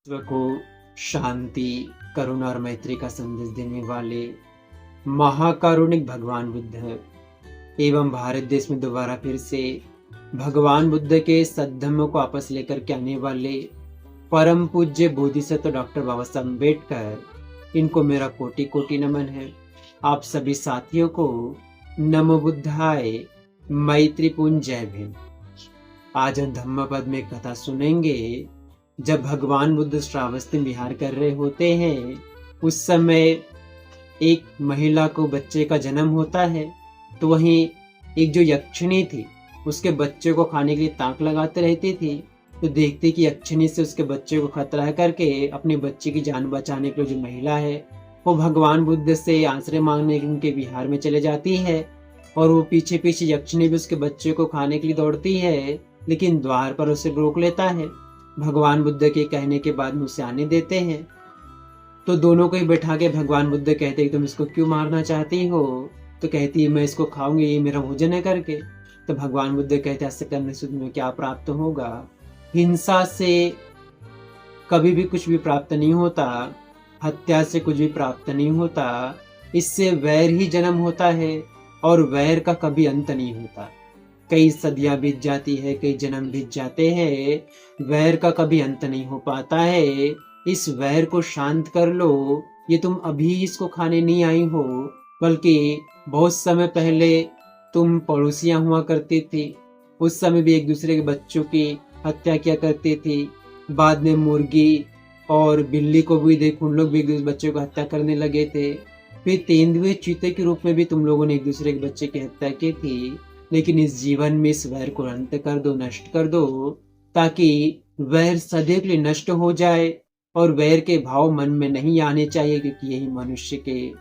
विश्व को शांति, करुणा और मैत्री का संदेश देने वाले महाकारुणिक भगवान बुद्ध एवं भारत देश में दोबारा फिर से भगवान बुद्ध के सद्धम्म को वापस लेकर के आने वाले परम पूज्य बोधिसत्व डॉक्टर बाबा साहब अम्बेडकर, इनको मेरा कोटि कोटि नमन है। आप सभी साथियों को नमो बुद्धाय, मैत्रीपूर्ण जय भीम। आज हम धम्मपद में कथा सुनेंगे। जब भगवान बुद्ध श्रावस्ती विहार कर रहे होते हैं, उस समय एक महिला को बच्चे का जन्म होता है। तो वहीं एक जो यक्षिणी थी, उसके बच्चे को खाने के लिए ताक लगाते रहती थी। तो देखती कि यक्षिणी से उसके बच्चे को खतरा है करके अपने बच्चे की जान बचाने के लिए जो महिला है, वो भगवान बुद्ध से आश्रय मांगने उनके विहार में चले जाती है। और वो पीछे पीछे यक्षिणी भी उसके बच्चे को खाने के लिए दौड़ती है, लेकिन द्वार पर उसे रोक लेता है। भगवान बुद्ध के कहने के बाद उसे आने देते हैं। तो दोनों को ही बैठा के भगवान बुद्ध कहते हैं, तुम इसको क्यों मारना चाहती हो? तो कहती है, मैं इसको खाऊंगी, ये मेरा भोजन है करके। तो भगवान बुद्ध कहते हैं, ऐसे करने से तुम्हें क्या प्राप्त होगा? हिंसा से कभी भी कुछ भी प्राप्त नहीं होता, हत्या से कुछ भी प्राप्त नहीं होता। इससे वैर ही जन्म होता है और वैर का कभी अंत नहीं होता। कई सदियां बीत जाती है, कई जन्म बीत जाते हैं, वैर का कभी अंत नहीं हो पाता है। इस वैर को शांत कर लो। ये तुम अभी इसको खाने नहीं आई हो, बल्कि बहुत समय पहले तुम पड़ोसियां हुआ करती थी। उस समय भी एक दूसरे के बच्चों की हत्या किया करती थी। बाद में मुर्गी और बिल्ली को भी देखो, उन लोग भी एक दूसरे बच्चों को हत्या करने लगे थे। फिर तेंदुए चीते के रूप में भी तुम लोगों ने एक दूसरे के बच्चे की हत्या की थी। लेकिन इस जीवन में इस वैर को अंत कर दो, नष्ट कर दो, ताकि वैर सदैव के लिए नष्ट हो जाए। और वैर के भाव मन में नहीं आने चाहिए, क्योंकि यही मनुष्य के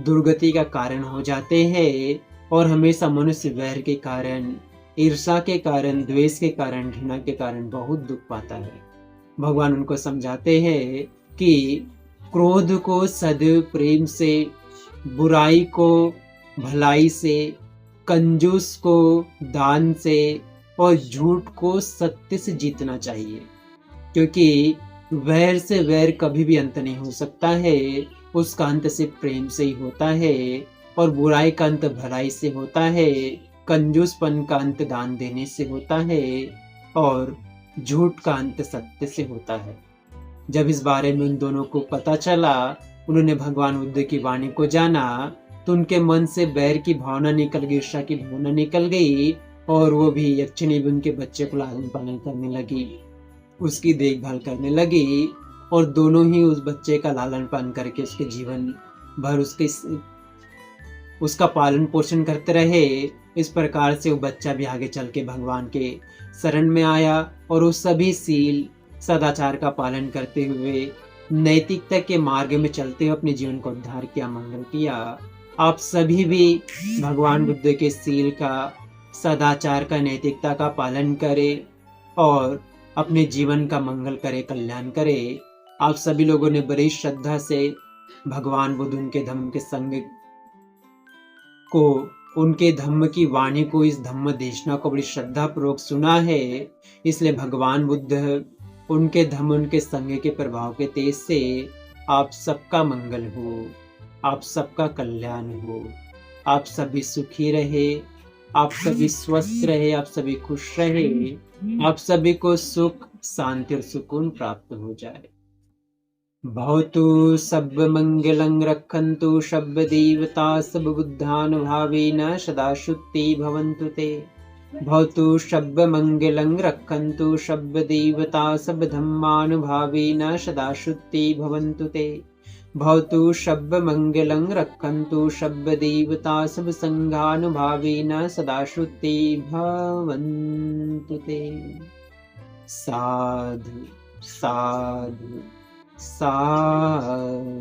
दुर्गति का कारण हो जाते हैं। और हमेशा मनुष्य वैर के कारण, ईर्ष्या के कारण, द्वेष के कारण, घृणा के कारण बहुत दुख पाता है। भगवान उनको समझाते हैं कि क्रोध को सदैव प्रेम से, बुराई को भलाई से, कंजूस को दान से और झूठ को सत्य से जीतना चाहिए। क्योंकि वैर से वैर कभी भी अंत नहीं हो सकता है। उसका अंत सिर्फ प्रेम से ही होता है। और बुराई का अंत भलाई से होता है। कंजूसपन का अंत दान देने से होता है। और झूठ का अंत सत्य से होता है। जब इस बारे में उन दोनों को पता चला, उन्होंने भगवान बुद्ध की वाणी को जाना, तो उनके मन से बैर की भावना निकल गई, ईर्ष्या की भावना निकल गई। और वो भी यक्षिणी भी उनके बच्चे को लालन पालन करने लगी, उसकी देखभाल करने लगी। और दोनों ही उस बच्चे का लालन पालन करके उसके जीवन भर उसका पालन पोषण करते रहे। इस प्रकार से वो बच्चा भी आगे चल के भगवान के शरण में आया और वो सभी सील सदाचार का पालन करते हुए, नैतिकता के मार्ग में चलते हुए अपने जीवन को उद्धार किया, मंगल किया। आप सभी भी भगवान बुद्ध के सील का, सदाचार का, नैतिकता का पालन करें और अपने जीवन का मंगल करे, कल्याण करे। आप सभी लोगों ने बड़ी श्रद्धा से भगवान बुद्ध, उनके धम्म के संग को, उनके धम्म की वाणी को, इस धम्म देशना को बड़ी श्रद्धा पूर्वक सुना है। इसलिए भगवान बुद्ध, उनके धम्म, उनके संग के प्रभाव के तेज से आप सबका मंगल हो, आप सबका कल्याण हो, आप सभी सुखी रहे, आप सभी स्वस्थ रहे, आप सभी खुश रहे, आप सभी को सुख, शांति और सुकून प्राप्त हो जाए। भवतु सब मंगलं रक्षन्तु सब देवता सब बुद्धानुभावेन सदा शुद्धि भवन्तु ते। भवतु सब मंगलं रक्षन्तु सब देवता सब धम्मानुभावेन सदा शुद्धि भवन्तु ते। भवतु सब मंगलं रक्षन्तु सब देवता सब संघानुभावेन सदा शुद्धि भवन्तु ते। साधु साधु साधु।